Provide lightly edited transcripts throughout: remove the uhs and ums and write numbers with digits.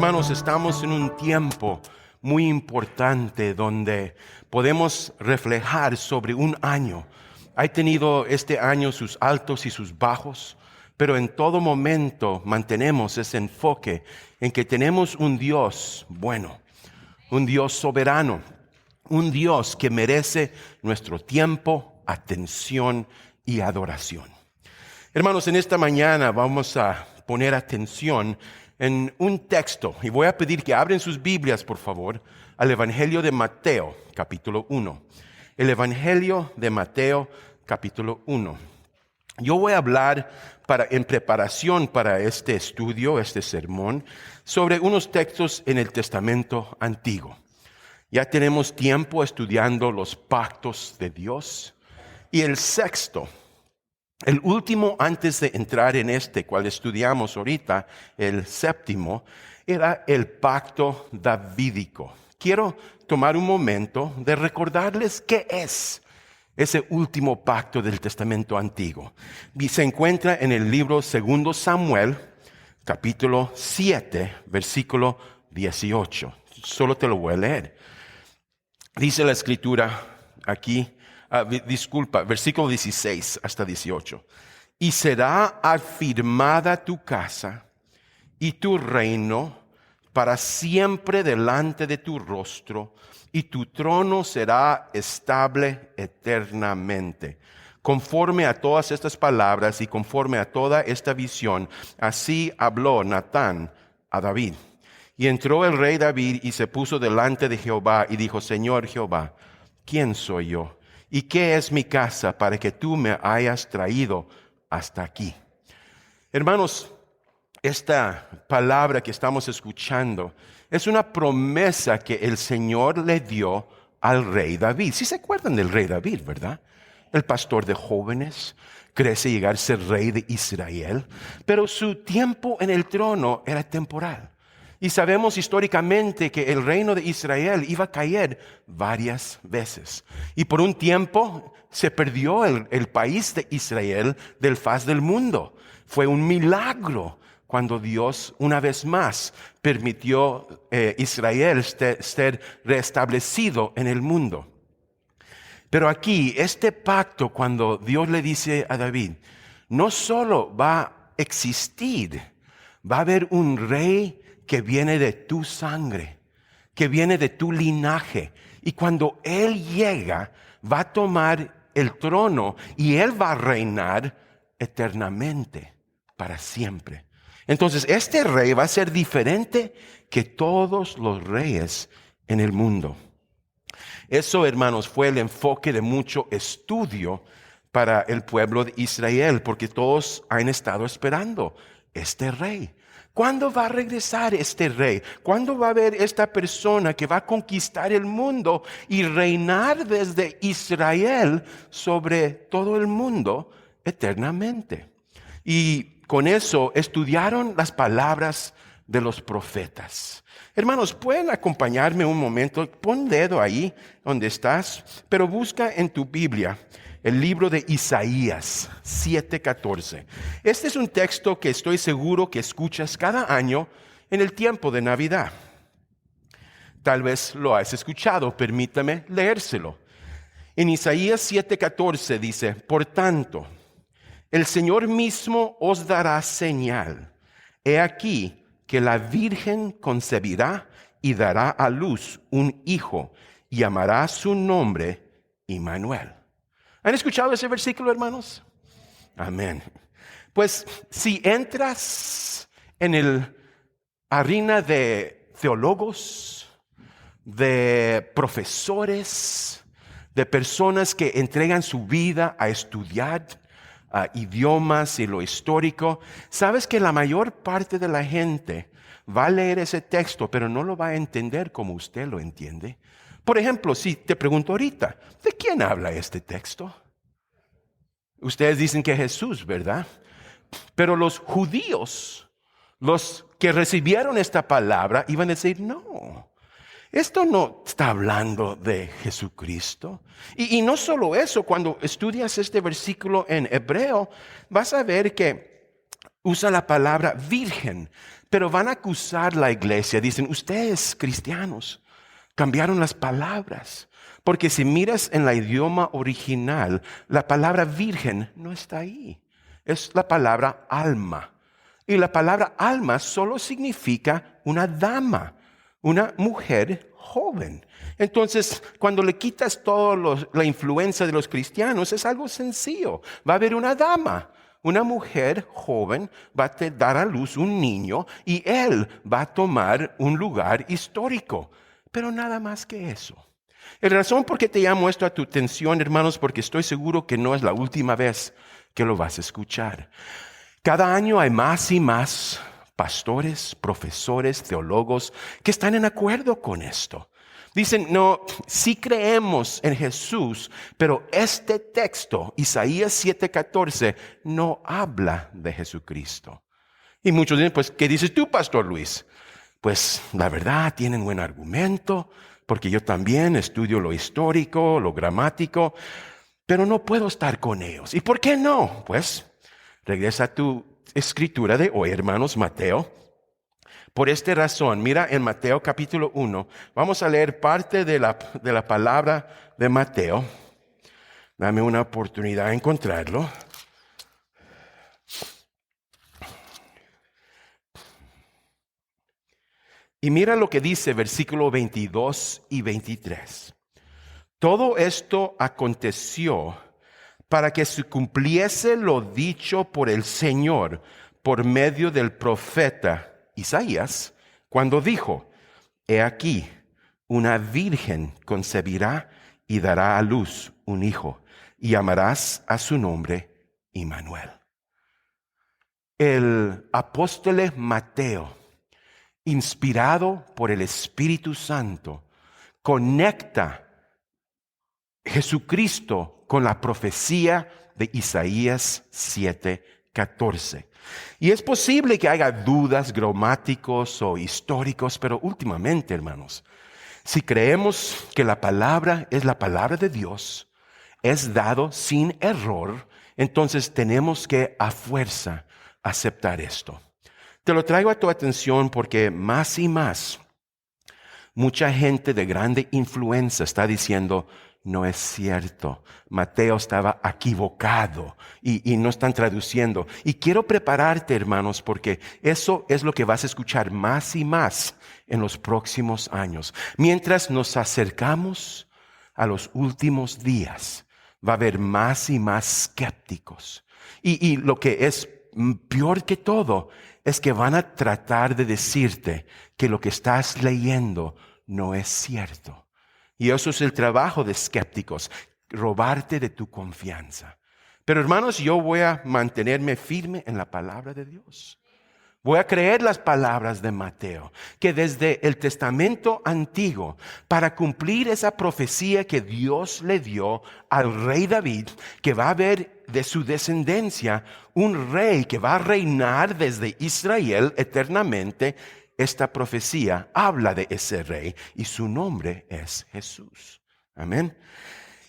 Hermanos, estamos en un tiempo muy importante donde podemos reflejar sobre un año. Ha tenido este año sus altos y sus bajos, pero en todo momento mantenemos ese enfoque en que tenemos un Dios bueno, un Dios soberano, un Dios que merece nuestro tiempo, atención y adoración. Hermanos, en esta mañana vamos a poner atención en un texto y voy a pedir que abren sus Biblias, por favor, al Evangelio de Mateo, capítulo 1. El Evangelio de Mateo, capítulo 1. Yo voy a hablar en preparación para este estudio, este sermón, sobre unos textos en el Testamento Antiguo. Ya tenemos tiempo estudiando los pactos de Dios. Y el sexto, el último antes de entrar en este, cual estudiamos ahorita, el séptimo, era el pacto davídico. Quiero tomar un momento de recordarles qué es ese último pacto del Testamento Antiguo. Y se encuentra en el libro 2 Samuel, capítulo 7, versículo 18. Solo te lo voy a leer. Dice la Escritura aquí, versículo 16 hasta 18. Y será afirmada tu casa y tu reino para siempre delante de tu rostro, y tu trono será estable eternamente. Conforme a todas estas palabras y conforme a toda esta visión, así habló Natán a David. Y entró el rey David y se puso delante de Jehová y dijo: Señor Jehová, ¿quién soy yo? ¿Y qué es mi casa para que tú me hayas traído hasta aquí? Hermanos, esta palabra que estamos escuchando es una promesa que el Señor le dio al rey David. Si se acuerdan del rey David, ¿verdad? El pastor de jóvenes, crece a llegar a ser rey de Israel, pero su tiempo en el trono era temporal. Y sabemos históricamente que el reino de Israel iba a caer varias veces. Y por un tiempo se perdió el país de Israel del faz del mundo. Fue un milagro cuando Dios una vez más permitió Israel ser restablecido en el mundo. Pero aquí, este pacto, cuando Dios le dice a David, no solo va a existir, va a haber un rey que viene de tu sangre, que viene de tu linaje. Y cuando Él llega, va a tomar el trono y Él va a reinar eternamente, para siempre. Entonces, este rey va a ser diferente que todos los reyes en el mundo. Eso, hermanos, fue el enfoque de mucho estudio para el pueblo de Israel, porque todos han estado esperando este rey. ¿Cuándo va a regresar este rey? ¿Cuándo va a haber esta persona que va a conquistar el mundo y reinar desde Israel sobre todo el mundo eternamente? Y con eso estudiaron las palabras de los profetas. Hermanos, pueden acompañarme un momento. Pon dedo ahí donde estás, pero busca en tu Biblia el libro de Isaías 7:14. Este es un texto que estoy seguro que escuchas cada año en el tiempo de Navidad. Tal vez lo has escuchado, permítame leérselo. En Isaías 7:14 dice: Por tanto, el Señor mismo os dará señal. He aquí que la Virgen concebirá y dará a luz un hijo, y llamará su nombre Immanuel. ¿Han escuchado ese versículo, hermanos? Amén. Pues si entras en el arena de teólogos, de profesores, de personas que entregan su vida a estudiar idiomas y lo histórico, sabes que la mayor parte de la gente va a leer ese texto, pero no lo va a entender como usted lo entiende. Por ejemplo, si te pregunto ahorita, ¿de quién habla este texto? Ustedes dicen que Jesús, ¿verdad? Pero los judíos, los que recibieron esta palabra, iban a decir, no, esto no está hablando de Jesucristo. Y no solo eso, cuando estudias este versículo en hebreo, vas a ver que Usa la palabra virgen, pero van a acusar la iglesia. Dicen, ustedes cristianos cambiaron las palabras. Porque si miras en el idioma original, la palabra virgen no está ahí. Es la palabra alma. Y la palabra alma solo significa una dama, una mujer joven. Entonces, cuando le quitas toda la influencia de los cristianos, es algo sencillo. Va a haber una dama, una mujer joven, va a dar a luz un niño y él va a tomar un lugar histórico. Pero nada más que eso. La razón por qué te llamo esto a tu atención, hermanos, porque estoy seguro que no es la última vez que lo vas a escuchar. Cada año hay más y más pastores, profesores, teólogos que están en acuerdo con esto. Dicen, no, sí creemos en Jesús, pero este texto, Isaías 7:14, no habla de Jesucristo. Y muchos dicen, pues, ¿qué dices tú, Pastor Luis? Pues, la verdad, tienen buen argumento, porque yo también estudio lo histórico, lo gramático, pero no puedo estar con ellos. ¿Y por qué no? Pues, regresa a tu escritura de hoy, hermanos, Mateo. Por esta razón, mira en Mateo capítulo 1, vamos a leer parte de la palabra de Mateo. Dame una oportunidad de encontrarlo. Y mira lo que dice versículo 22 y 23. Todo esto aconteció para que se cumpliese lo dicho por el Señor por medio del profeta Isaías, cuando dijo, he aquí, una virgen concebirá y dará a luz un hijo, y llamarás a su nombre Immanuel. El apóstol Mateo, inspirado por el Espíritu Santo, conecta Jesucristo con la profecía de Isaías 7:14. Y es posible que haya dudas gramáticos o históricos, pero últimamente, hermanos, si creemos que la palabra es la palabra de Dios, es dado sin error, entonces tenemos que a fuerza aceptar esto. Te lo traigo a tu atención porque más y más, mucha gente de grande influencia está diciendo, no es cierto, Mateo estaba equivocado y no están traduciendo. Y quiero prepararte, hermanos, porque eso es lo que vas a escuchar más y más en los próximos años. Mientras nos acercamos a los últimos días, va a haber más y más escépticos. Y lo que es peor que todo es que van a tratar de decirte que lo que estás leyendo no es cierto. Y eso es el trabajo de escépticos, robarte de tu confianza. Pero hermanos, yo voy a mantenerme firme en la palabra de Dios. Voy a creer las palabras de Mateo, que desde el Testamento Antiguo, para cumplir esa profecía que Dios le dio al rey David, que va a haber de su descendencia un rey que va a reinar desde Israel eternamente. Esta profecía habla de ese rey y su nombre es Jesús. Amén.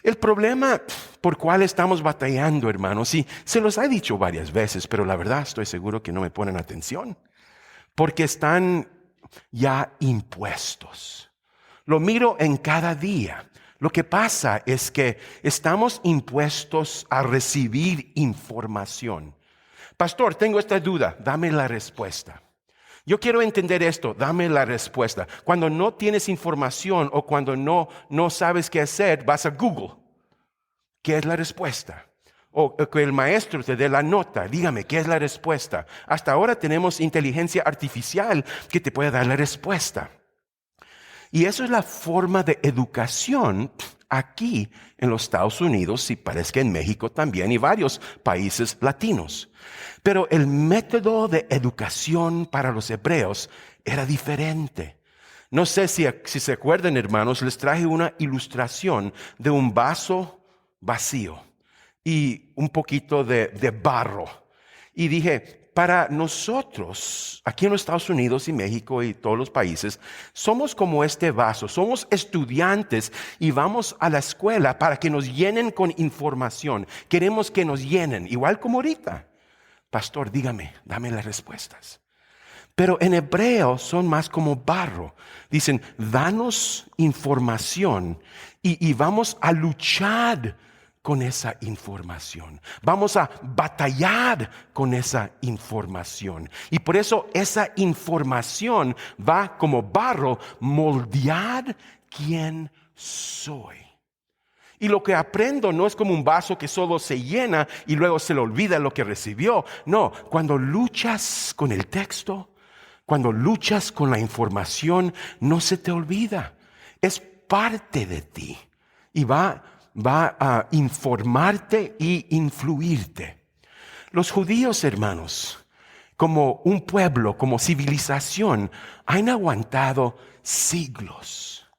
El problema por cual estamos batallando, hermanos, y se los he dicho varias veces, pero la verdad estoy seguro que no me ponen atención, porque están ya impuestos. Lo miro en cada día. Lo que pasa es que estamos impuestos a recibir información. Pastor, tengo esta duda, dame la respuesta. Yo quiero entender esto, dame la respuesta. Cuando no tienes información o cuando no sabes qué hacer, vas a Google. ¿Qué es la respuesta? O que el maestro te dé la nota, dígame, ¿qué es la respuesta? Hasta ahora tenemos inteligencia artificial que te puede dar la respuesta. Y eso es la forma de educación aquí en los Estados Unidos y parece que en México también y varios países latinos. Pero el método de educación para los hebreos era diferente. No sé si se acuerdan, hermanos, les traje una ilustración de un vaso vacío y un poquito de barro. Y dije, para nosotros, aquí en los Estados Unidos y México y todos los países, somos como este vaso, somos estudiantes y vamos a la escuela para que nos llenen con información. Queremos que nos llenen, igual como ahorita. Pastor, dígame, dame las respuestas. Pero en hebreo son más como barro. Dicen, danos información y vamos a luchar con esa información. Vamos a batallar con esa información. Y por eso esa información va como barro moldear quién soy. Y lo que aprendo no es como un vaso que solo se llena y luego se le olvida lo que recibió. No, cuando luchas con el texto, cuando luchas con la información, no se te olvida. Es parte de ti y va a informarte y influirte. Los judíos, hermanos, como un pueblo, como civilización, han aguantado siglos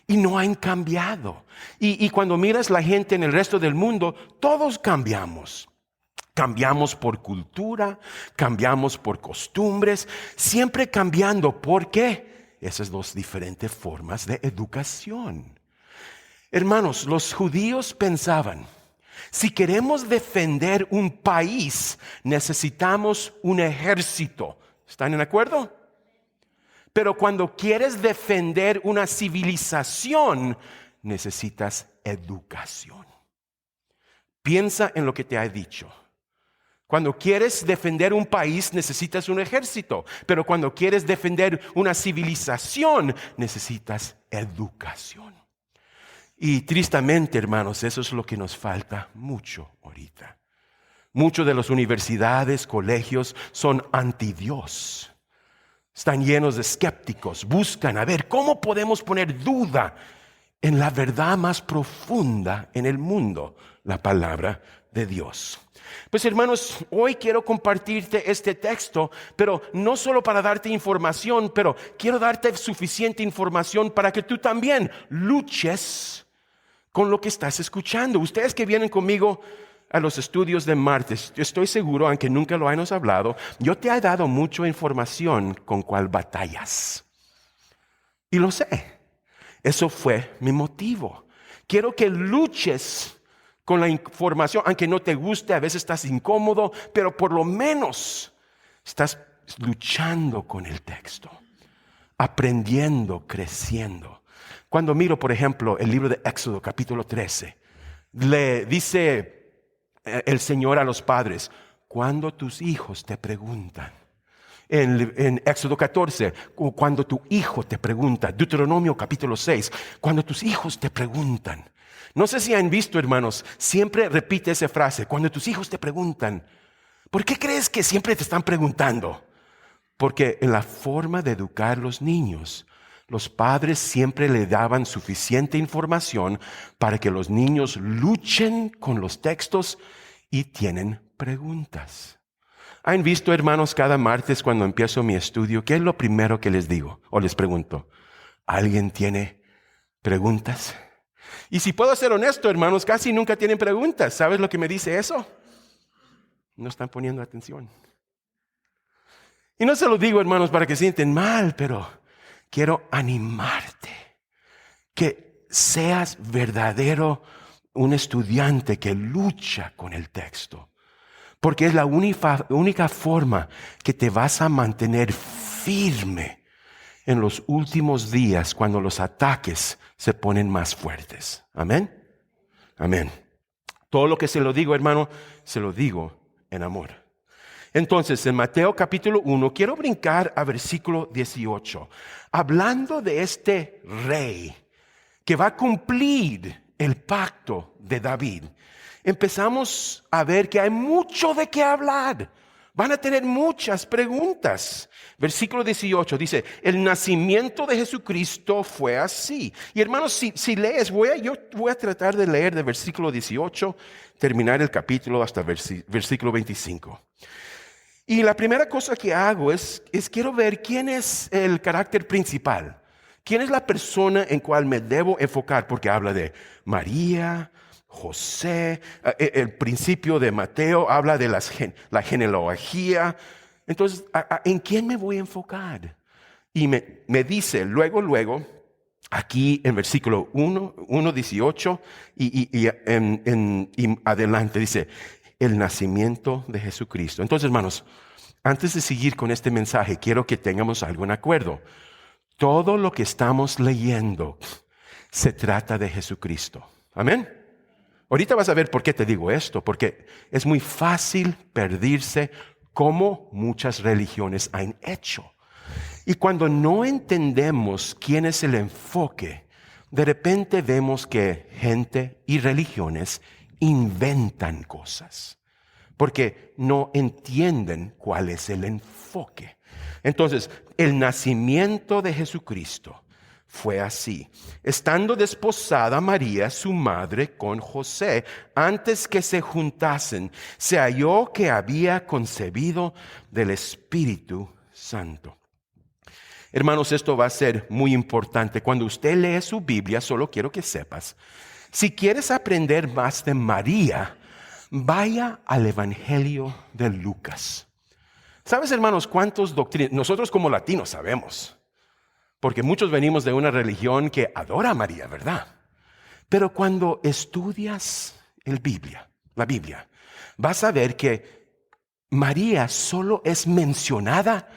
y no han cambiado. Y cuando miras la gente en el resto del mundo, todos cambiamos. Cambiamos por cultura, cambiamos por costumbres, siempre cambiando. ¿Por qué? Esas dos diferentes formas de educación. Hermanos, los judíos pensaban, si queremos defender un país, necesitamos un ejército. ¿Están en acuerdo? Pero cuando quieres defender una civilización, necesitas educación. Piensa en lo que te he dicho. Cuando quieres defender un país, necesitas un ejército. Pero cuando quieres defender una civilización, necesitas educación. Y tristemente, hermanos, eso es lo que nos falta mucho ahorita. Muchas de las universidades, colegios son anti-Dios. Están llenos de escépticos. Buscan a ver cómo podemos poner duda en la verdad más profunda en el mundo, la palabra de Dios. Pues hermanos, hoy quiero compartirte este texto, pero no solo para darte información, pero quiero darte suficiente información para que tú también luches con lo que estás escuchando. Ustedes que vienen conmigo a los estudios de martes, yo estoy seguro, aunque nunca lo hayamos hablado, yo te he dado mucha información con cuál batallas. Y lo sé. Eso fue mi motivo. Quiero que luches con la información, aunque no te guste, a veces estás incómodo, pero por lo menos estás luchando con el texto, aprendiendo, creciendo. Cuando miro, por ejemplo, el libro de Éxodo, capítulo 13, le dice el Señor a los padres, cuando tus hijos te preguntan, en Éxodo 14, cuando tu hijo te pregunta, Deuteronomio capítulo 6, cuando tus hijos te preguntan. No sé si han visto, hermanos, siempre repite esa frase, cuando tus hijos te preguntan. ¿Por qué crees que siempre te están preguntando? Porque en la forma de educar a los niños, los padres siempre le daban suficiente información para que los niños luchen con los textos y tienen preguntas. ¿Han visto, hermanos, cada martes cuando empiezo mi estudio, qué es lo primero que les digo o les pregunto? ¿Alguien tiene preguntas? Y si puedo ser honesto, hermanos, casi nunca tienen preguntas. ¿Sabes lo que me dice eso? No están poniendo atención. Y no se lo digo, hermanos, para que se sienten mal, pero quiero animarte. Que seas verdadero un estudiante que lucha con el texto. Porque es la única forma que te vas a mantener firme en los últimos días cuando los ataques se ponen más fuertes. Amén. Amén. Todo lo que se lo digo, hermano, se lo digo en amor. Entonces, en Mateo capítulo 1, quiero brincar a versículo 18. Hablando de este rey que va a cumplir el pacto de David. Empezamos a ver que hay mucho de qué hablar. Van a tener muchas preguntas. Versículo 18 dice, el nacimiento de Jesucristo fue así. Y hermanos, si lees, yo voy a tratar de leer de versículo 18, terminar el capítulo hasta versículo 25. Y la primera cosa que hago es quiero ver quién es el carácter principal. ¿Quién es la persona en cual me debo enfocar? Porque habla de María, José, el principio de Mateo habla de la genealogía. Entonces, ¿en quién me voy a enfocar? Y me dice luego, aquí en versículo 1, 18 y adelante, dice, el nacimiento de Jesucristo. Entonces, hermanos, antes de seguir con este mensaje, quiero que tengamos algo en acuerdo. Todo lo que estamos leyendo se trata de Jesucristo. Amén. Ahorita vas a ver por qué te digo esto, porque es muy fácil perderse como muchas religiones han hecho. Y cuando no entendemos quién es el enfoque, de repente vemos que gente y religiones inventan cosas, porque no entienden cuál es el enfoque. Entonces, el nacimiento de Jesucristo fue así. Estando desposada María, su madre, con José, antes que se juntasen, se halló que había concebido del Espíritu Santo. Hermanos, esto va a ser muy importante. Cuando usted lee su Biblia, solo quiero que sepas, si quieres aprender más de María, vaya al Evangelio de Lucas. ¿Sabes, hermanos, cuántos doctrinas? Nosotros como latinos sabemos, porque muchos venimos de una religión que adora a María, ¿verdad? Pero cuando estudias la Biblia, vas a ver que María solo es mencionada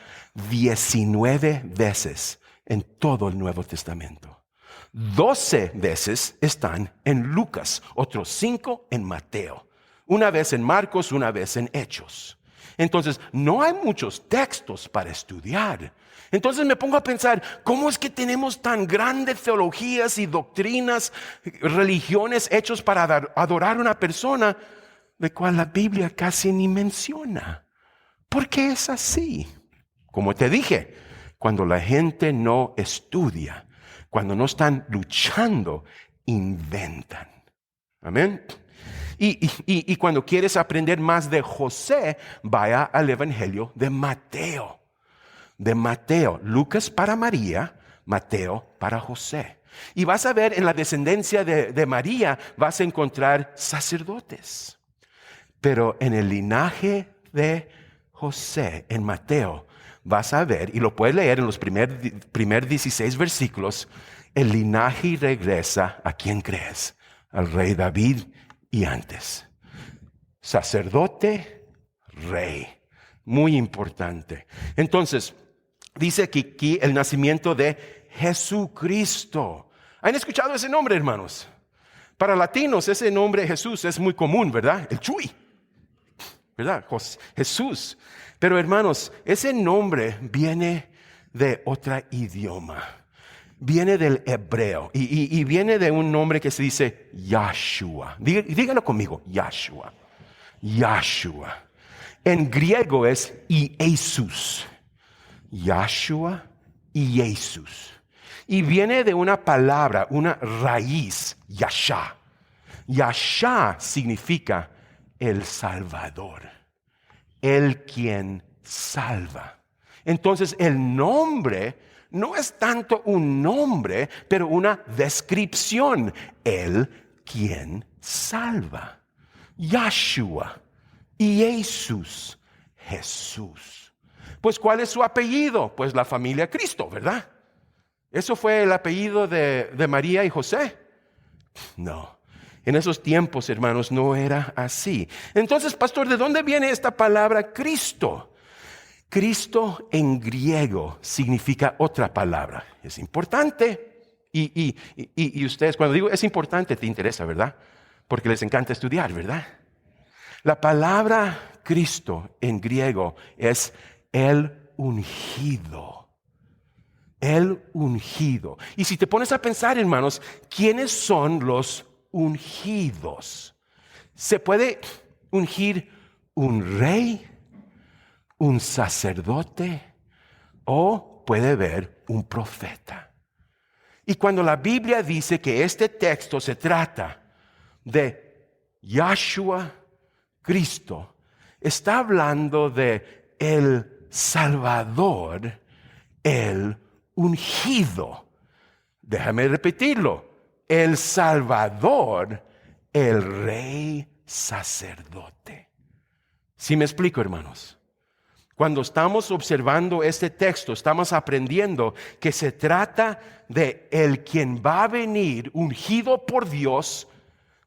19 veces en todo el Nuevo Testamento. 12 veces están en Lucas, otros 5 en Mateo, una vez en Marcos, una vez en Hechos. Entonces, no hay muchos textos para estudiar. Entonces me pongo a pensar, ¿cómo es que tenemos tan grandes teologías y doctrinas, religiones hechos para adorar a una persona de cual la Biblia casi ni menciona? ¿Por qué es así? Como te dije, cuando la gente no estudia, cuando no están luchando, inventan. Amén. Y cuando quieres aprender más de José, vaya al Evangelio de Mateo. Lucas para María, Mateo para José. Y vas a ver en la descendencia de María, vas a encontrar sacerdotes. Pero en el linaje de José, en Mateo, vas a ver, y lo puedes leer en los primer 16 versículos, el linaje regresa a quién crees, al rey David y antes. Sacerdote, rey. Muy importante. Entonces, dice aquí el nacimiento de Jesucristo. ¿Han escuchado ese nombre, hermanos? Para latinos ese nombre Jesús es muy común, ¿verdad? El Chuy, ¿verdad? Jesús. Pero hermanos, ese nombre viene de otro idioma. Viene del hebreo y viene de un nombre que se dice Yahshua. Dígalo conmigo, Yahshua. Yahshua. En griego es Jesús. Yahshua y Jesús. Y viene de una palabra, una raíz, Yasha. Yasha significa el Salvador, el quien salva. Entonces el nombre no es tanto un nombre, pero una descripción, el quien salva. Yahshua y Jesús, Jesús. Pues ¿cuál es su apellido? Pues la familia Cristo, ¿verdad? ¿Eso fue el apellido de María y José? No. En esos tiempos, hermanos, no era así. Entonces, pastor, ¿de dónde viene esta palabra Cristo? Cristo en griego significa otra palabra. Es importante. Y ustedes, cuando digo es importante, te interesa, ¿verdad? Porque les encanta estudiar, ¿verdad? La palabra Cristo en griego es el ungido. El ungido. Y si te pones a pensar, hermanos, ¿quiénes son los ungidos? ¿Se puede ungir un rey, un sacerdote o puede haber un profeta? Y cuando la Biblia dice que este texto se trata de Yahshua, Cristo, está hablando de el Salvador, el ungido. Déjame repetirlo. El Salvador, el Rey sacerdote. ¿Sí me explico, hermanos? Cuando estamos observando este texto, estamos aprendiendo que se trata de el quien va a venir ungido por Dios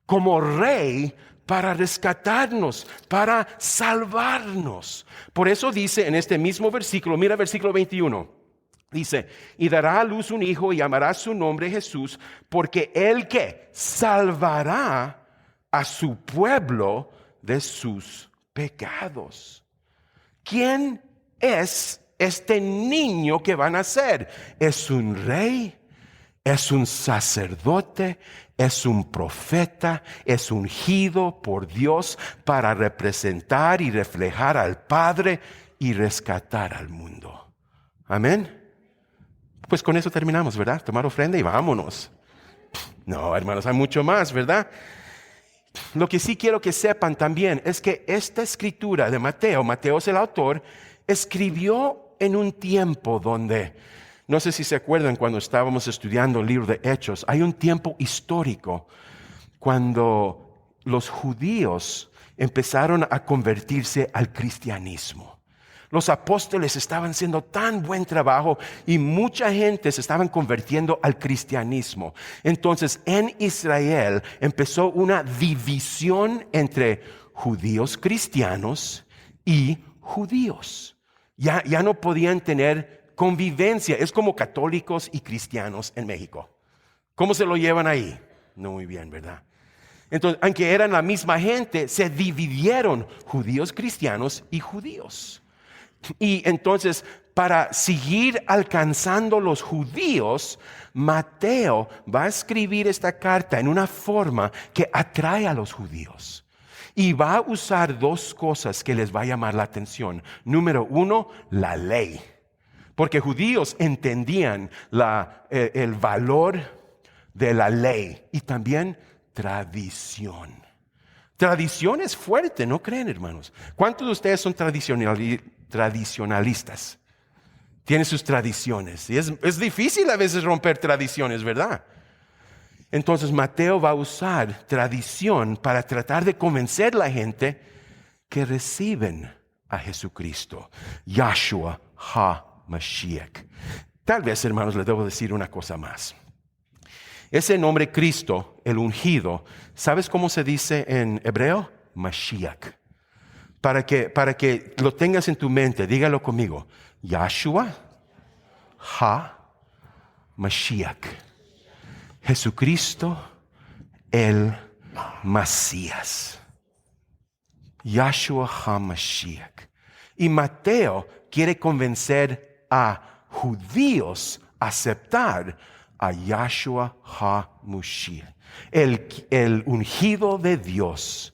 como rey para rescatarnos, para salvarnos. Por eso dice en este mismo versículo, mira versículo 21. Dice, y dará a luz un hijo y llamará su nombre Jesús, porque él que salvará a su pueblo de sus pecados. ¿Quién es este niño que va a nacer? ¿Es un rey? ¿Es un sacerdote? ¿Es un profeta? ¿Es ungido por Dios para representar y reflejar al Padre y rescatar al mundo? Amén. Pues con eso terminamos, ¿verdad? Tomar ofrenda y vámonos. No, hermanos, hay mucho más, ¿verdad? Lo que sí quiero que sepan también es que esta escritura de Mateo, Mateo es el autor, escribió en un tiempo donde, no sé si se acuerdan cuando estábamos estudiando el libro de Hechos, hay un tiempo histórico cuando los judíos empezaron a convertirse al cristianismo. Los apóstoles estaban haciendo tan buen trabajo y mucha gente se estaban convirtiendo al cristianismo. Entonces en Israel empezó una división entre judíos cristianos y judíos. Ya no podían tener convivencia. Es como católicos y cristianos en México. ¿Cómo se lo llevan ahí? No muy bien, ¿verdad? Entonces, aunque eran la misma gente, se dividieron judíos cristianos y judíos. Y entonces, para seguir alcanzando los judíos, Mateo va a escribir esta carta en una forma que atrae a los judíos. Y va a usar dos cosas que les va a llamar la atención. Número uno, la ley. Porque judíos entendían el valor de la ley y también tradición. Tradición es fuerte, ¿no creen, hermanos? ¿Cuántos de ustedes son tradicionalistas? Tienen sus tradiciones. Y es difícil a veces romper tradiciones, ¿verdad? Entonces Mateo va a usar tradición para tratar de convencer a la gente que reciben a Jesucristo, Yahshua HaMashiach. Tal vez, hermanos, les debo decir una cosa más. Ese nombre Cristo, el ungido, ¿sabes cómo se dice en hebreo? Mashiach. Para que lo tengas en tu mente, dígalo conmigo. Yahshua HaMashiach. Jesucristo el Mesías. Yahshua HaMashiach. Y Mateo quiere convencer a judíos a aceptar a Yahshua HaMashiach, el ungido de Dios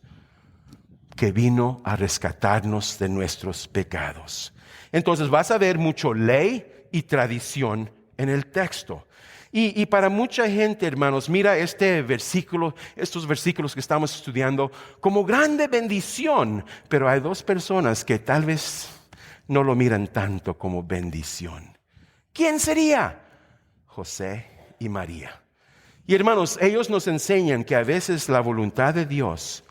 que vino a rescatarnos de nuestros pecados. Entonces vas a ver mucho ley y tradición en el texto. Y para mucha gente, hermanos, mira estos versículos que estamos estudiando como grande bendición, pero hay dos personas que tal vez no lo miran tanto como bendición. ¿Quién sería? José y María. Y hermanos, ellos nos enseñan que a veces la voluntad de Dios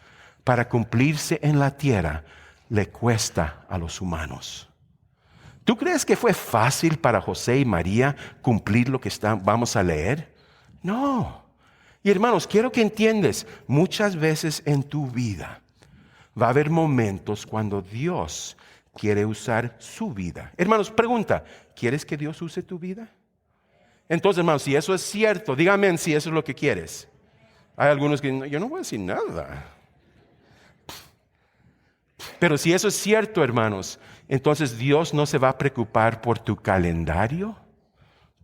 para cumplirse en la tierra le cuesta a los humanos. ¿Tú crees que fue fácil para José y María cumplir lo que vamos a leer? No. Y hermanos, quiero que entiendas, muchas veces en tu vida va a haber momentos cuando Dios quiere usar su vida. Hermanos, pregunta, ¿quieres que Dios use tu vida? Entonces, hermanos, si eso es cierto, dígame si eso es lo que quieres. Hay algunos que yo no voy a decir nada. Pero si eso es cierto, hermanos, entonces Dios no se va a preocupar por tu calendario,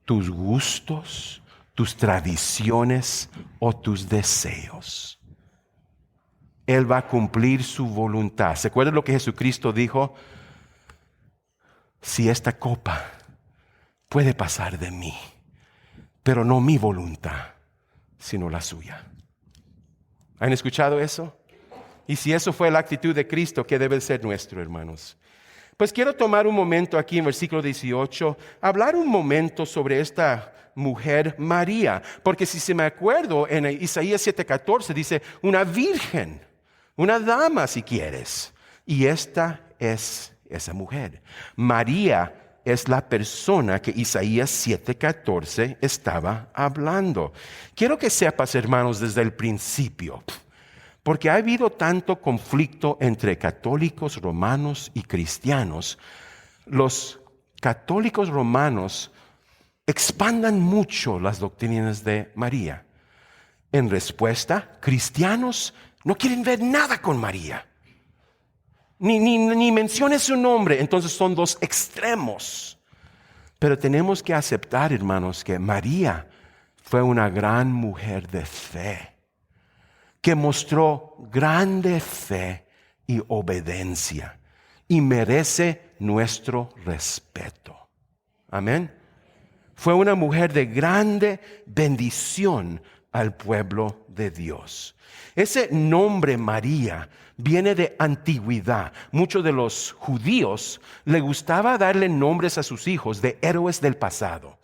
tus gustos, tus tradiciones o tus deseos. Él va a cumplir su voluntad. ¿Se acuerdan lo que Jesucristo dijo? Si esta copa puede pasar de mí, pero no mi voluntad, sino la suya. ¿Han escuchado eso? Y si eso fue la actitud de Cristo, ¿qué debe ser nuestro, hermanos? Pues quiero tomar un momento aquí en versículo 18, hablar un momento sobre esta mujer María, porque si se me acuerdo en Isaías 7:14 dice una virgen, una dama si quieres, y esta es esa mujer. María es la persona que Isaías 7:14 estaba hablando. Quiero que sepas, hermanos, desde el principio, porque ha habido tanto conflicto entre católicos romanos y cristianos. Los católicos romanos expandan mucho las doctrinas de María. En respuesta, cristianos no quieren ver nada con María. Ni mencione su nombre. Entonces son dos extremos. Pero tenemos que aceptar, hermanos, que María fue una gran mujer de fe, que mostró grande fe y obediencia y merece nuestro respeto. Amén. Fue una mujer de grande bendición al pueblo de Dios. Ese nombre María viene de antigüedad. Muchos de los judíos les gustaba darle nombres a sus hijos de héroes del pasado.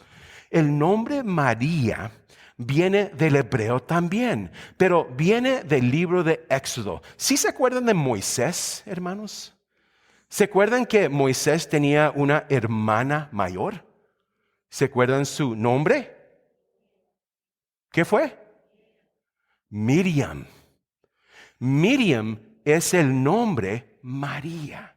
El nombre María viene del hebreo también, pero viene del libro de Éxodo. ¿Sí se acuerdan de Moisés, hermanos? ¿Se acuerdan que Moisés tenía una hermana mayor? ¿Se acuerdan su nombre? ¿Qué fue? Miriam. Miriam es el nombre María.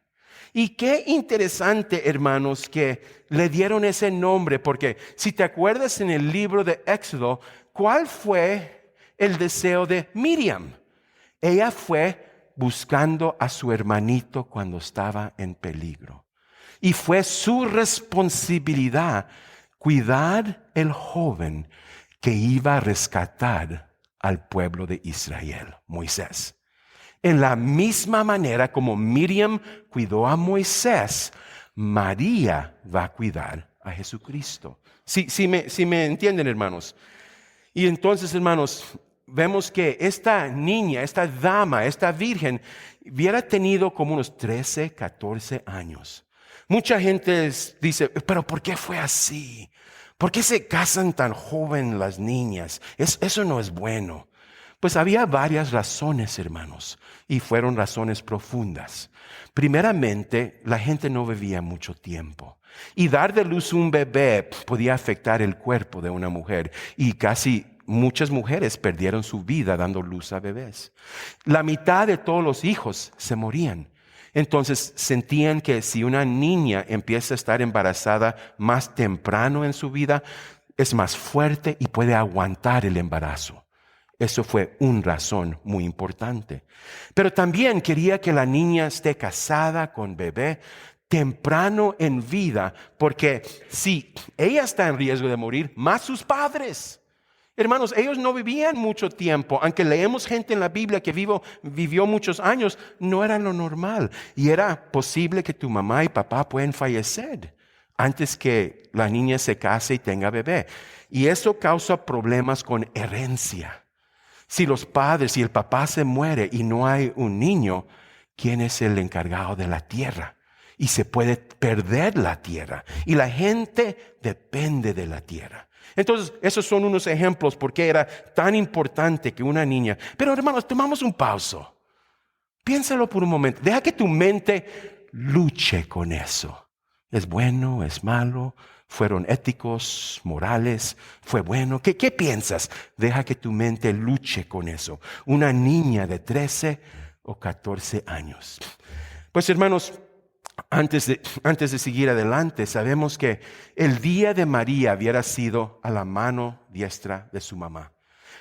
Y qué interesante, hermanos, que le dieron ese nombre, porque si te acuerdas en el libro de Éxodo, ¿cuál fue el deseo de Miriam? Ella fue buscando a su hermanito cuando estaba en peligro. Y fue su responsabilidad cuidar el joven que iba a rescatar al pueblo de Israel, Moisés. En la misma manera como Miriam cuidó a Moisés, María va a cuidar a Jesucristo. Si me entienden, hermanos. Y entonces, hermanos, vemos que esta niña, esta dama, esta virgen, hubiera tenido como unos 13, 14 años. Mucha gente dice, pero ¿por qué fue así? ¿Por qué se casan tan joven las niñas? Eso no es bueno. Pues había varias razones, hermanos, y fueron razones profundas. Primeramente, la gente no vivía mucho tiempo. Y dar de luz un bebé podía afectar el cuerpo de una mujer. Y casi muchas mujeres perdieron su vida dando luz a bebés. La mitad de todos los hijos se morían. Entonces sentían que si una niña empieza a estar embarazada más temprano en su vida, es más fuerte y puede aguantar el embarazo. Eso fue una razón muy importante. Pero también quería que la niña esté casada con bebé temprano en vida, porque si ella está en riesgo de morir, más sus padres. Hermanos, ellos no vivían mucho tiempo, aunque leemos gente en la Biblia que vivió muchos años, no era lo normal. Y era posible que tu mamá y papá puedan fallecer antes que la niña se case y tenga bebé. Y eso causa problemas con herencia. Si los padres, si el papá se muere y no hay un niño, ¿quién es el encargado de la tierra? Y se puede perder la tierra. Y la gente depende de la tierra. Entonces, esos son unos ejemplos porque era tan importante que una niña. Pero hermanos, tomamos un pauso. Piénsalo por un momento. Deja que tu mente luche con eso. ¿Es bueno? ¿Es malo? ¿Fueron éticos, morales? ¿Fue bueno? ¿Qué piensas? Deja que tu mente luche con eso. Una niña de 13 o 14 años. Pues hermanos, antes de seguir adelante, sabemos que el día de María hubiera sido a la mano diestra de su mamá.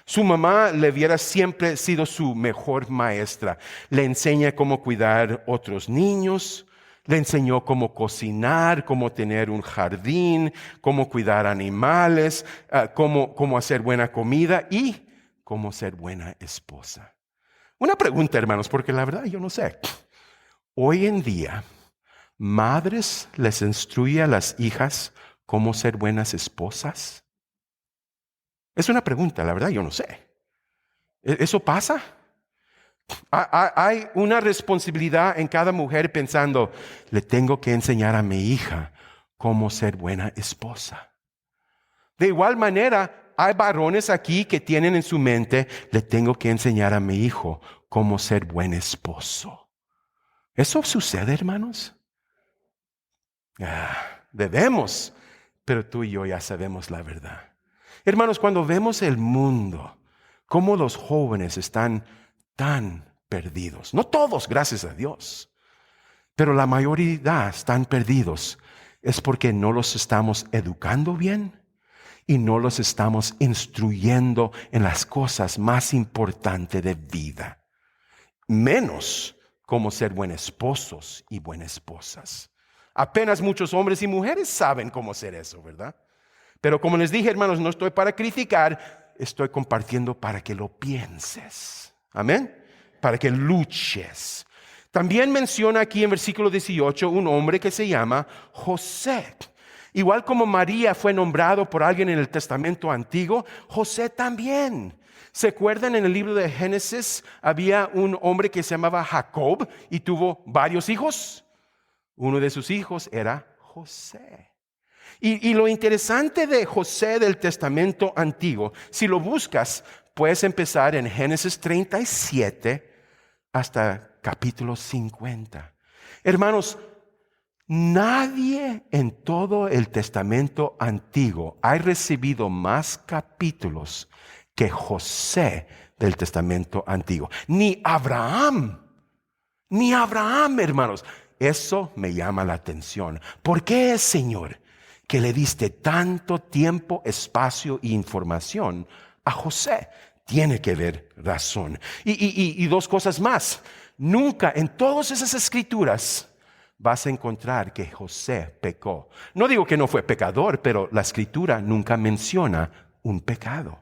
Su mamá le hubiera siempre sido su mejor maestra. Le enseña cómo cuidar otros niños. Le enseñó cómo cocinar, cómo tener un jardín, cómo cuidar animales, cómo hacer buena comida y cómo ser buena esposa. Una pregunta, hermanos, porque la verdad yo no sé. Hoy en día, ¿madres les instruyen a las hijas cómo ser buenas esposas? Es una pregunta, la verdad yo no sé. ¿Eso pasa? Hay una responsabilidad en cada mujer pensando, le tengo que enseñar a mi hija cómo ser buena esposa. De igual manera, hay varones aquí que tienen en su mente, le tengo que enseñar a mi hijo cómo ser buen esposo. ¿Eso sucede, hermanos? Debemos, pero tú y yo ya sabemos la verdad. Hermanos, cuando vemos el mundo, cómo los jóvenes están tan perdidos. No todos, gracias a Dios, pero la mayoría están perdidos. Es porque no los estamos educando bien y no los estamos instruyendo en las cosas más importantes de vida. Menos cómo ser buenos esposos y buenas esposas. Apenas muchos hombres y mujeres saben cómo ser eso, ¿verdad? Pero como les dije, hermanos, no estoy para criticar, estoy compartiendo para que lo pienses. Amén. Para que luches. También menciona aquí en versículo 18 un hombre que se llama José. Igual como María fue nombrado por alguien en el Testamento Antiguo, José también. ¿Se acuerdan en el libro de Génesis? Había un hombre que se llamaba Jacob y tuvo varios hijos. Uno de sus hijos era José. Y lo interesante de José del Testamento Antiguo, si lo buscas, puedes empezar en Génesis 37 hasta capítulo 50. Hermanos, nadie en todo el Testamento Antiguo ha recibido más capítulos que José del Testamento Antiguo. Ni Abraham, hermanos. Eso me llama la atención. ¿Por qué, Señor, que le diste tanto tiempo, espacio e información a José? Tiene que haber razón. Y dos cosas más. Nunca en todas esas escrituras vas a encontrar que José pecó. No digo que no fue pecador, pero la escritura nunca menciona un pecado.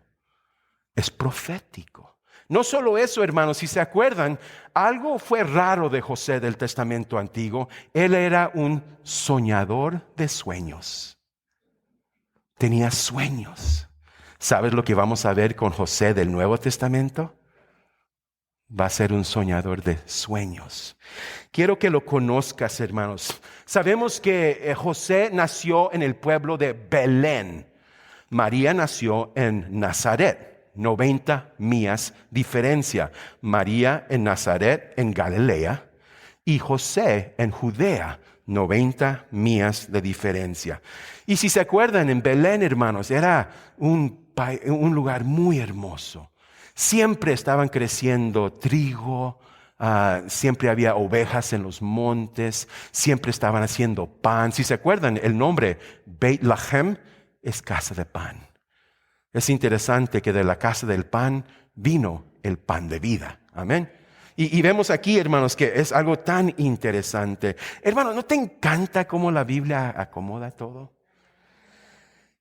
Es profético. No solo eso, hermanos, si se acuerdan, algo fue raro de José del Testamento Antiguo. Él era un soñador de sueños. Tenía sueños. ¿Sabes lo que vamos a ver con José del Nuevo Testamento? Va a ser un soñador de sueños. Quiero que lo conozcas, hermanos. Sabemos que José nació en el pueblo de Belén. María nació en Nazaret. 90 millas diferencia. María en Nazaret, en Galilea, y José en Judea, 90 millas de diferencia. Y si se acuerdan, en Belén, hermanos, era un lugar muy hermoso. Siempre estaban creciendo trigo, siempre había ovejas en los montes, siempre estaban haciendo pan. Si se acuerdan, el nombre Beit Lahem es casa de pan. Es interesante que de la casa del pan vino el pan de vida. Amén. Y vemos aquí, hermanos, que es algo tan interesante. Hermanos, ¿no te encanta cómo la Biblia acomoda todo?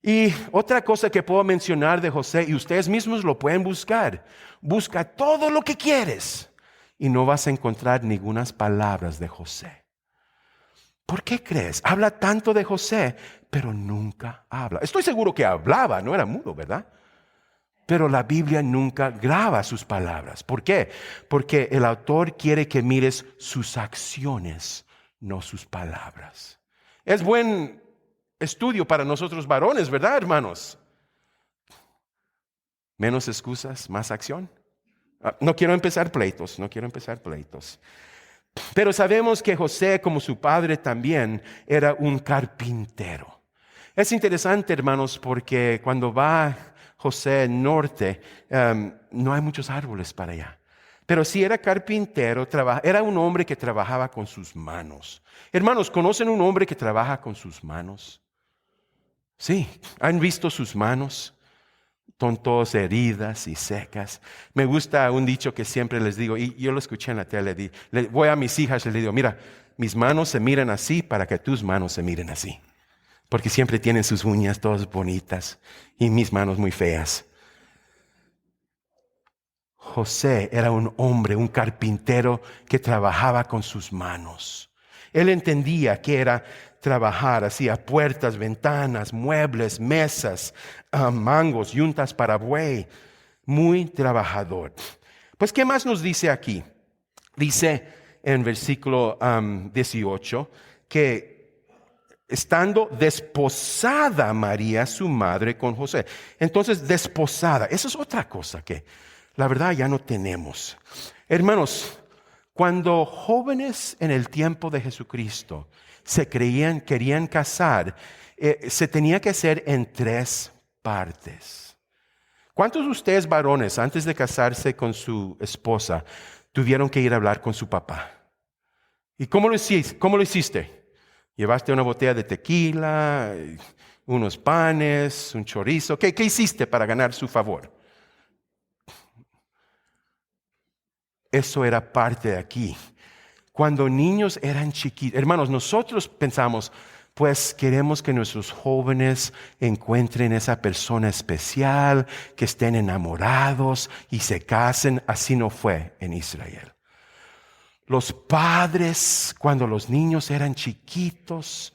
Y otra cosa que puedo mencionar de José, y ustedes mismos lo pueden buscar. Busca todo lo que quieres y no vas a encontrar ninguna palabras de José. ¿Por qué crees? Habla tanto de José, pero nunca habla. Estoy seguro que hablaba, no era mudo, ¿verdad? Pero la Biblia nunca graba sus palabras. ¿Por qué? Porque el autor quiere que mires sus acciones, no sus palabras. Es buen estudio para nosotros varones, ¿verdad, hermanos? Menos excusas, más acción. No quiero empezar pleitos. Pero sabemos que José, como su padre también, era un carpintero. Es interesante, hermanos, porque cuando va José al norte, no hay muchos árboles para allá. Pero si era carpintero, era un hombre que trabajaba con sus manos. Hermanos, ¿conocen un hombre que trabaja con sus manos? Sí, ¿han visto sus manos? Son todas heridas y secas. Me gusta un dicho que siempre les digo, y yo lo escuché en la tele, voy a mis hijas y les digo, mira, mis manos se miran así para que tus manos se miren así. Porque siempre tienen sus uñas todas bonitas y mis manos muy feas. José era un hombre, un carpintero que trabajaba con sus manos. Él entendía que era trabajar, hacía puertas, ventanas, muebles, mesas, mangos, yuntas para buey. Muy trabajador. Pues, ¿qué más nos dice aquí? Dice en versículo 18 que estando desposada María, su madre, con José. Entonces, desposada, eso es otra cosa que la verdad ya no tenemos. Hermanos, cuando jóvenes en el tiempo de Jesucristo querían casar, se tenía que hacer en 3 partes. ¿Cuántos de ustedes varones, antes de casarse con su esposa, tuvieron que ir a hablar con su papá? ¿Y cómo lo hiciste? ¿Llevaste una botella de tequila, unos panes, un chorizo? ¿Qué hiciste para ganar su favor? Eso era parte de aquí. Cuando niños eran chiquitos, hermanos, nosotros pensamos, pues queremos que nuestros jóvenes encuentren esa persona especial, que estén enamorados y se casen. Así no fue en Israel. Los padres, cuando los niños eran chiquitos,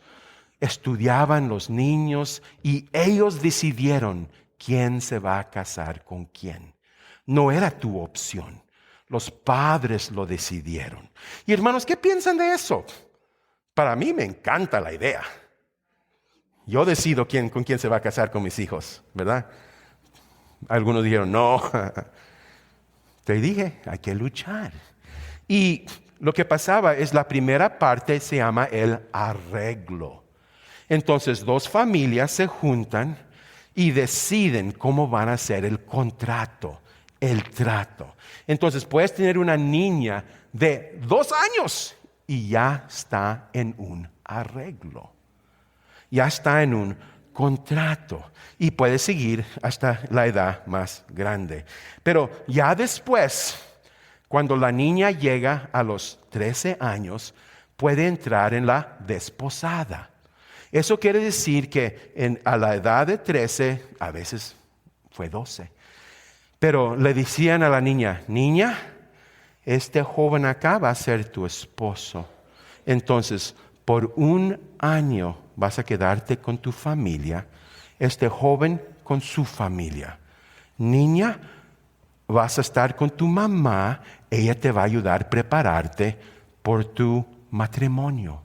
estudiaban los niños y ellos decidieron quién se va a casar con quién. No era tu opción. Los padres lo decidieron. Y hermanos, ¿qué piensan de eso? Para mí me encanta la idea. Yo decido con quién se va a casar con mis hijos, ¿verdad? Algunos dijeron, no. Te dije, hay que luchar. Y lo que pasaba es la primera parte se llama el arreglo. Entonces, dos familias se juntan y deciden cómo van a hacer el contrato, el trato. Entonces, puedes tener una niña de 2 años y ya está en un arreglo. Ya está en un contrato y puede seguir hasta la edad más grande. Pero ya después, cuando la niña llega a los 13 años, puede entrar en la desposada. Eso quiere decir que a la edad de 13, a veces fue 12, pero le decían a la niña, niña, este joven acá va a ser tu esposo. Entonces, por 1 año vas a quedarte con tu familia, este joven con su familia. Niña, vas a estar con tu mamá, ella te va a ayudar a prepararte por tu matrimonio.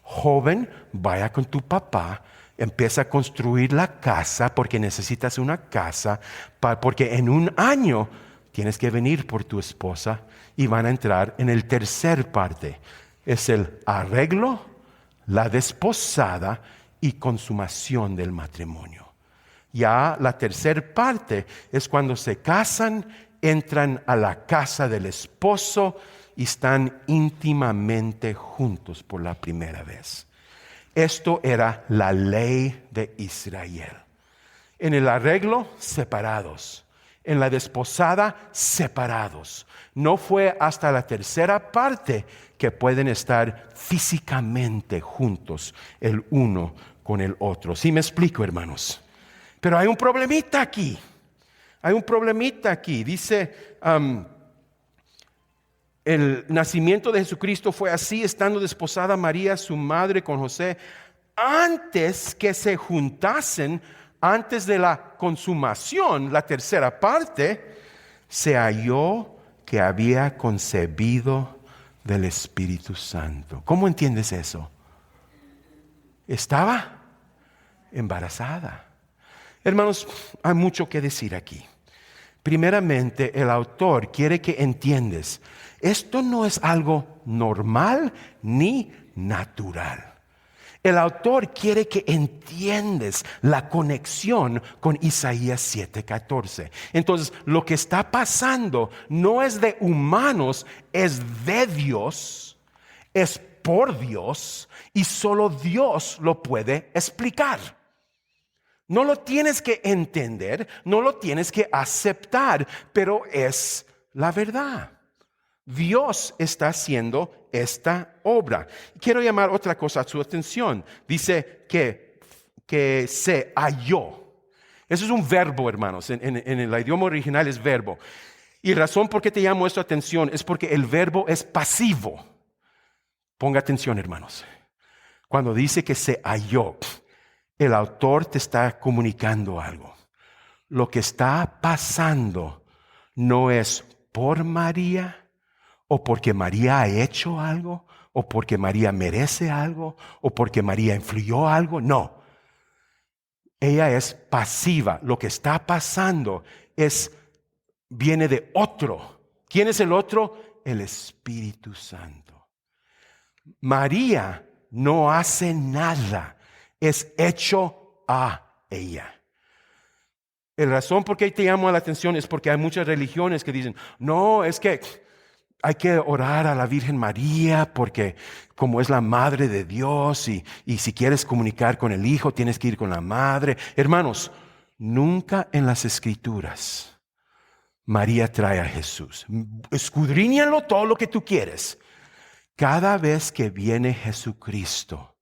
Joven, vaya con tu papá, empieza a construir la casa porque necesitas una casa, porque en 1 año tienes que venir por tu esposa y van a entrar en el tercer parte. Es el arreglo, la desposada y consumación del matrimonio. Ya la tercer parte es cuando se casan, entran a la casa del esposo y están íntimamente juntos por la primera vez. Esto era la ley de Israel. En el arreglo, separados. En la desposada, separados. No fue hasta la tercera parte que pueden estar físicamente juntos el uno con el otro. ¿Sí me explico, hermanos? Pero hay un problemita aquí. Hay un problemita aquí. Dice, el nacimiento de Jesucristo fue así, estando desposada María, su madre, con José, antes que se juntasen, antes de la consumación, la tercera parte, se halló que había concebido del Espíritu Santo. ¿Cómo entiendes eso? Estaba embarazada. Hermanos, hay mucho que decir aquí. Primeramente, el autor quiere que entiendas, esto no es algo normal ni natural. El autor quiere que entiendas la conexión con Isaías 7:14. Entonces, lo que está pasando no es de humanos, es de Dios, es por Dios y solo Dios lo puede explicar. No lo tienes que entender, no lo tienes que aceptar, pero es la verdad. Dios está haciendo esta obra. Quiero llamar otra cosa a su atención. Dice que se halló. Eso es un verbo, hermanos. En el idioma original es verbo. Y razón por qué te llamo esto atención es porque el verbo es pasivo. Ponga atención, hermanos. Cuando dice que se halló, el autor te está comunicando algo. Lo que está pasando no es por María, o porque María ha hecho algo, o porque María merece algo, o porque María influyó algo. No. Ella es pasiva. Lo que está pasando viene de otro. ¿Quién es el otro? El Espíritu Santo. María no hace nada. Es hecho a ella. La razón por qué te llamo la atención es porque hay muchas religiones que dicen, no, es que hay que orar a la Virgen María porque como es la madre de Dios y si quieres comunicar con el Hijo tienes que ir con la madre. Hermanos, nunca en las Escrituras María trae a Jesús. Escudriñalo todo lo que tú quieres. Cada vez que viene Jesucristo,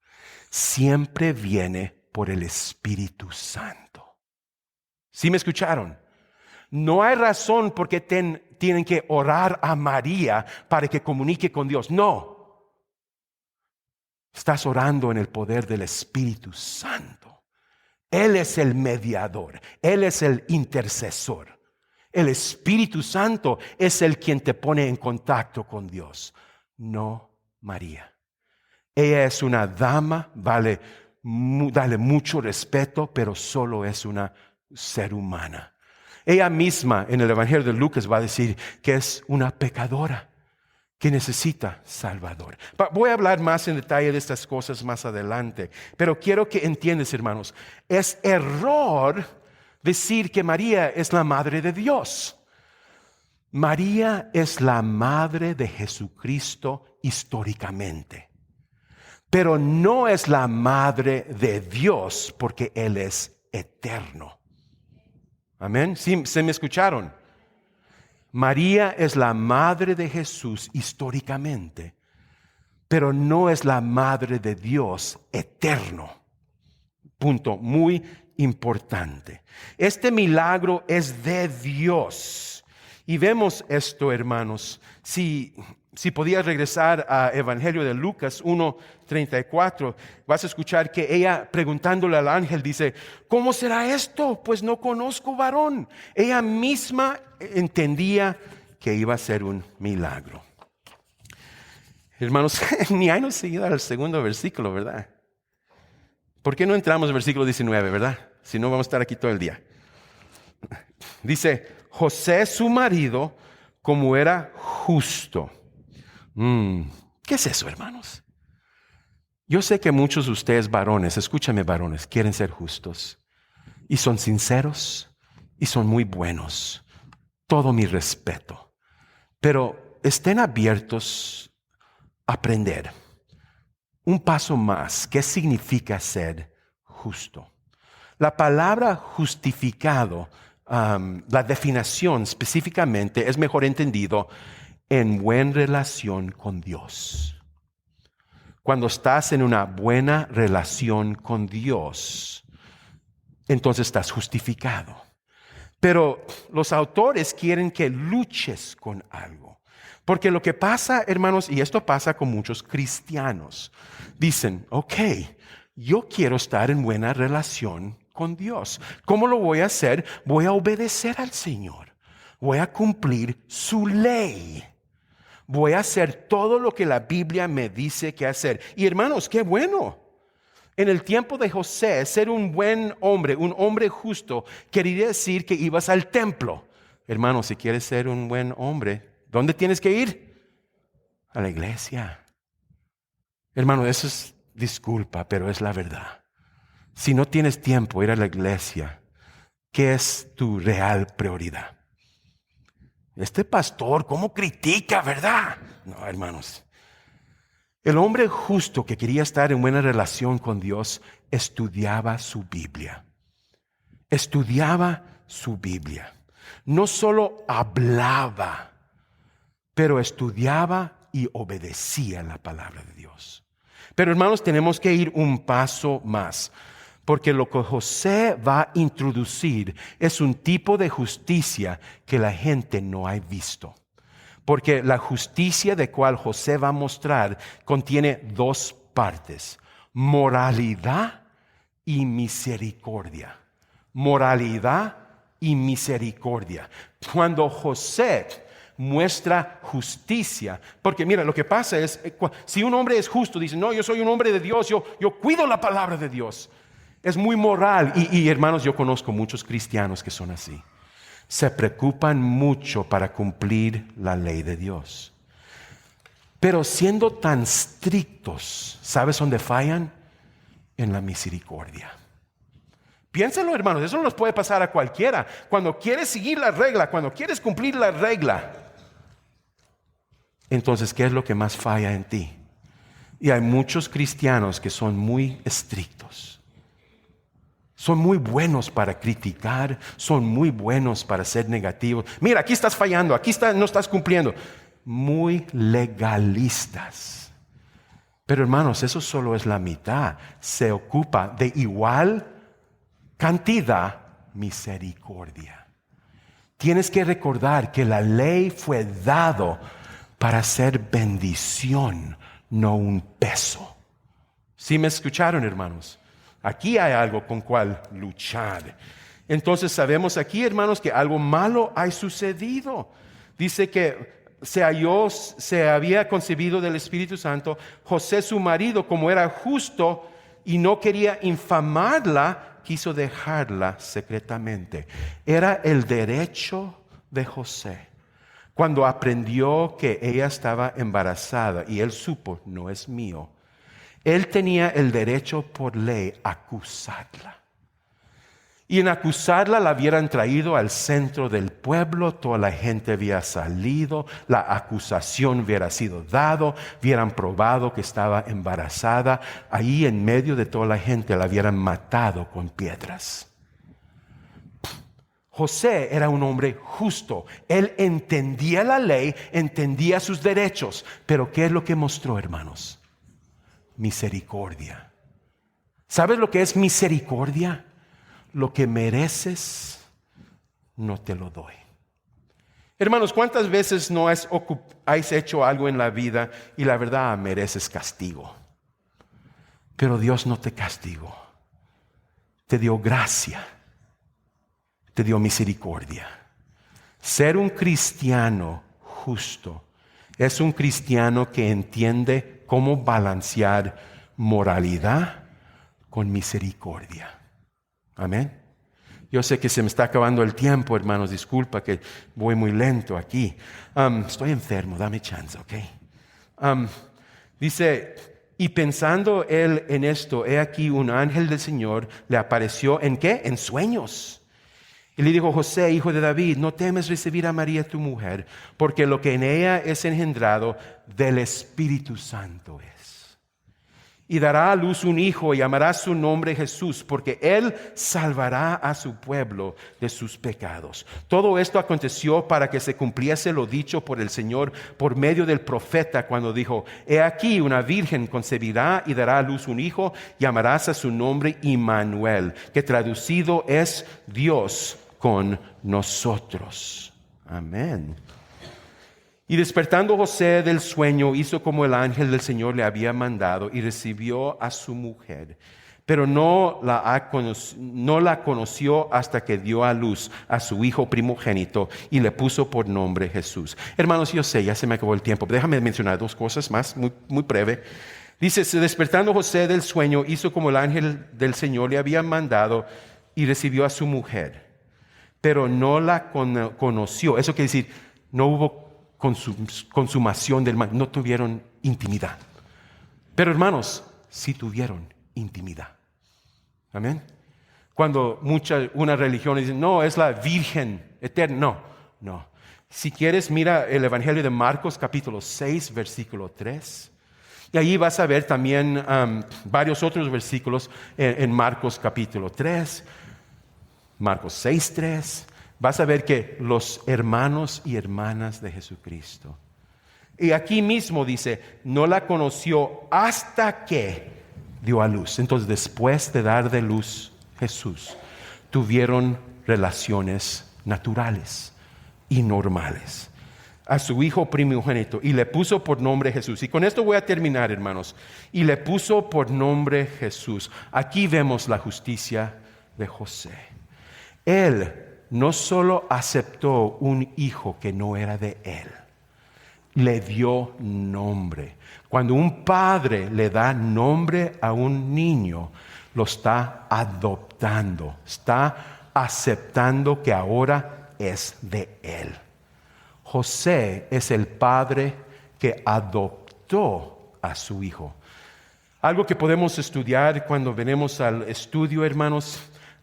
siempre viene por el Espíritu Santo. ¿Sí me escucharon? No hay razón por qué tienen que orar a María para que comunique con Dios. No. Estás orando en el poder del Espíritu Santo. Él es el mediador. Él es el intercesor. El Espíritu Santo es el quien te pone en contacto con Dios. No María. Ella es una dama, dale mucho respeto, pero solo es una ser humana. Ella misma en el Evangelio de Lucas va a decir que es una pecadora que necesita Salvador. Voy a hablar más en detalle de estas cosas más adelante, pero quiero que entiendas, hermanos, es error decir que María es la madre de Dios. María es la madre de Jesucristo históricamente, pero no es la madre de Dios porque Él es eterno. Amén. ¿Sí, se me escucharon? María es la madre de Jesús históricamente, pero no es la madre de Dios eterno. Punto muy importante. Este milagro es de Dios. Y vemos esto, hermanos. Si podías regresar a Evangelio de Lucas 1:34, vas a escuchar que ella preguntándole al ángel dice, ¿cómo será esto? Pues no conozco varón. Ella misma entendía que iba a ser un milagro. Hermanos, ni hay seguido al segundo versículo, ¿verdad? ¿Por qué no entramos al versículo 19, verdad? Si no, vamos a estar aquí todo el día. Dice, José su marido, como era justo. ¿Qué es eso, hermanos? Yo sé que muchos de ustedes varones, escúchame varones, quieren ser justos. Y son sinceros y son muy buenos. Todo mi respeto. Pero estén abiertos a aprender. Un paso más, ¿qué significa ser justo? La palabra justificado, la definición específicamente es mejor entendido en buena relación con Dios. Cuando estás en una buena relación con Dios, entonces estás justificado. Pero los autores quieren que luches con algo. Porque lo que pasa, hermanos, y esto pasa con muchos cristianos, dicen, ok, yo quiero estar en buena relación con Dios. ¿Cómo lo voy a hacer? Voy a obedecer al Señor. Voy a cumplir su ley. Voy a hacer todo lo que la Biblia me dice que hacer. Y hermanos, qué bueno. En el tiempo de José, ser un buen hombre, un hombre justo, quería decir que ibas al templo. Hermanos, si quieres ser un buen hombre, ¿dónde tienes que ir? A la iglesia. Hermano, eso es disculpa, pero es la verdad. Si no tienes tiempo de ir a la iglesia, ¿qué es tu real prioridad? Este pastor, ¿cómo critica, verdad? No, hermanos. El hombre justo que quería estar en buena relación con Dios estudiaba su Biblia. Estudiaba su Biblia. No solo hablaba, pero estudiaba y obedecía la palabra de Dios. Pero hermanos, tenemos que ir un paso más. Porque lo que José va a introducir es un tipo de justicia que la gente no ha visto. Porque la justicia de cual José va a mostrar contiene dos partes: moralidad y misericordia. Moralidad y misericordia. Cuando José muestra justicia, porque mira, lo que pasa es, si un hombre es justo, dice, no, yo soy un hombre de Dios, yo cuido la palabra de Dios. Es muy moral. Y hermanos, yo conozco muchos cristianos que son así. Se preocupan mucho para cumplir la ley de Dios. Pero siendo tan estrictos, ¿sabes dónde fallan? En la misericordia. Piénselo, hermanos, eso nos puede pasar a cualquiera. Cuando quieres seguir la regla, cuando quieres cumplir la regla, entonces, ¿qué es lo que más falla en ti? Y hay muchos cristianos que son muy estrictos. Son muy buenos para criticar, son muy buenos para ser negativos. Mira, aquí estás fallando, no estás cumpliendo. Muy legalistas. Pero hermanos, eso solo es la mitad. Se ocupa de igual cantidad misericordia. Tienes que recordar que la ley fue dado para ser bendición, no un peso. ¿Sí me escucharon, hermanos? Aquí hay algo con cual luchar. Entonces sabemos aquí, hermanos, que algo malo ha sucedido. Dice que se había concebido del Espíritu Santo. José, su marido, como era justo y no quería infamarla, quiso dejarla secretamente. Era el derecho de José. Cuando aprendió que ella estaba embarazada y él supo, no es mío, él tenía el derecho por ley a acusarla. Y en acusarla la hubieran traído al centro del pueblo, toda la gente había salido, la acusación hubiera sido dado, hubieran probado que estaba embarazada, ahí en medio de toda la gente la hubieran matado con piedras. José era un hombre justo, él entendía la ley, entendía sus derechos, pero ¿qué es lo que mostró, hermanos? Misericordia. ¿Sabes lo que es misericordia? Lo que mereces, no te lo doy. Hermanos, ¿cuántas veces no has hecho algo en la vida y la verdad mereces castigo? Pero Dios no te castigó. Te dio gracia. Te dio misericordia. Ser un cristiano justo es un cristiano que entiende cómo balancear moralidad con misericordia. Amén. Yo sé que se me está acabando el tiempo, hermanos. Disculpa que voy muy lento aquí. Estoy enfermo, dame chance, ¿ok? Dice, y pensando él en esto, he aquí un ángel del Señor le apareció, ¿en qué? En sueños. Y le dijo, José, hijo de David, no temes recibir a María tu mujer, porque lo que en ella es engendrado del Espíritu Santo es. Y dará a luz un hijo y llamará su nombre Jesús, porque él salvará a su pueblo de sus pecados. Todo esto aconteció para que se cumpliese lo dicho por el Señor por medio del profeta cuando dijo, he aquí una virgen concebirá y dará a luz un hijo, llamarás a su nombre Immanuel, que traducido es Dios con nosotros. Amén. Y despertando José del sueño, hizo como el ángel del Señor le había mandado y recibió a su mujer. Pero no la conoció hasta que dio a luz a su hijo primogénito y le puso por nombre Jesús. Hermanos, yo sé, ya se me acabó el tiempo. Déjame mencionar dos cosas más, muy breve. Dice, despertando José del sueño, hizo como el ángel del Señor le había mandado y recibió a su mujer. Pero no la conoció. Eso quiere decir, no hubo consumación del mal, no tuvieron intimidad. Pero hermanos, sí tuvieron intimidad. Amén. Cuando una religión dice, no, es la Virgen eterna. No. Si quieres, mira el Evangelio de Marcos, capítulo 6, versículo 3. Y ahí vas a ver también varios otros versículos en Marcos, capítulo 3. Marcos 6:3, vas a ver que los hermanos y hermanas de Jesucristo. Y aquí mismo dice, no la conoció hasta que dio a luz. Entonces, después de dar de luz Jesús, tuvieron relaciones naturales y normales a su hijo primogénito y le puso por nombre Jesús. Y con esto voy a terminar, hermanos. Y le puso por nombre Jesús. Aquí vemos la justicia de José. Él no solo aceptó un hijo que no era de él, le dio nombre. Cuando un padre le da nombre a un niño, lo está adoptando, está aceptando que ahora es de él. José es el padre que adoptó a su hijo. Algo que podemos estudiar cuando venimos al estudio, hermanos.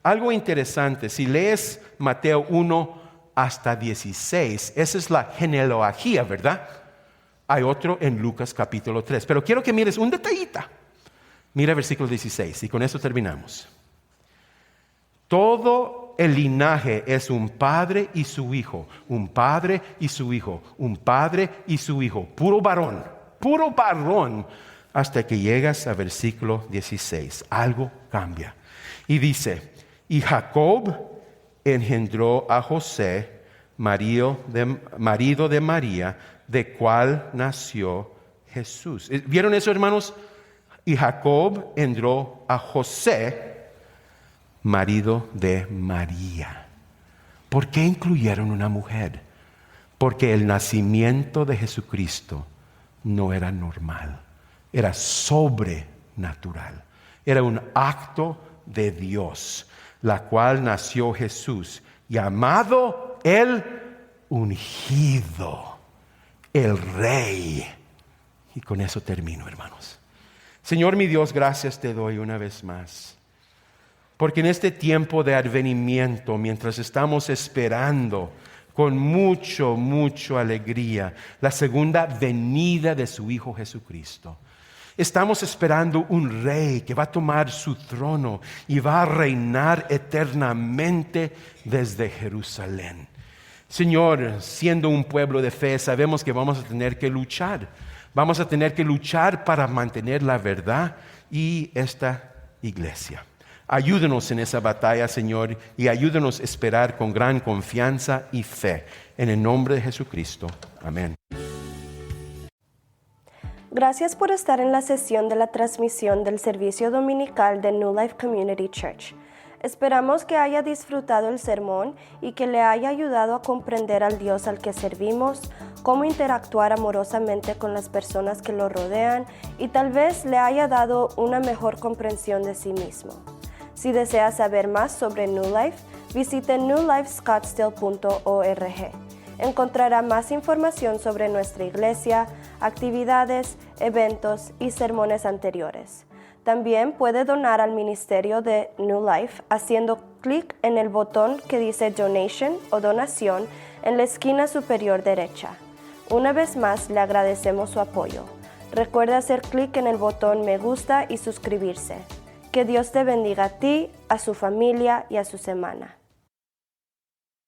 Algo interesante, si lees Mateo 1 hasta 16, esa es la genealogía, ¿verdad? Hay otro en Lucas capítulo 3. Pero quiero que mires un detallito. Mira versículo 16 y con eso terminamos. Todo el linaje es un padre y su hijo, un padre y su hijo, un padre y su hijo, puro varón, hasta que llegas a versículo 16. Algo cambia. Y dice, y Jacob engendró a José, marido de María, de cual nació Jesús. ¿Vieron eso, hermanos? Y Jacob engendró a José, marido de María. ¿Por qué incluyeron una mujer? Porque el nacimiento de Jesucristo no era normal, era sobrenatural. Era un acto de Dios, la cual nació Jesús, llamado el ungido, el Rey. Y con eso termino, hermanos. Señor mi Dios, gracias te doy una vez más. Porque en este tiempo de advenimiento, mientras estamos esperando con mucha alegría la segunda venida de su Hijo Jesucristo, estamos esperando un Rey que va a tomar su trono y va a reinar eternamente desde Jerusalén. Señor, siendo un pueblo de fe, sabemos que vamos a tener que luchar. Vamos a tener que luchar para mantener la verdad y esta iglesia. Ayúdenos en esa batalla, Señor, y ayúdenos a esperar con gran confianza y fe. En el nombre de Jesucristo. Amén. Gracias por estar en la sesión de la transmisión del servicio dominical de New Life Community Church. Esperamos que haya disfrutado el sermón y que le haya ayudado a comprender al Dios al que servimos, cómo interactuar amorosamente con las personas que lo rodean y tal vez le haya dado una mejor comprensión de sí mismo. Si desea saber más sobre New Life, visite newlifescottsdale.org. Encontrará más información sobre nuestra iglesia, actividades, eventos y sermones anteriores. También puede donar al ministerio de New Life haciendo clic en el botón que dice Donation o Donación en la esquina superior derecha. Una vez más, le agradecemos su apoyo. Recuerda hacer clic en el botón Me gusta y suscribirse. Que Dios te bendiga a ti, a su familia y a su semana.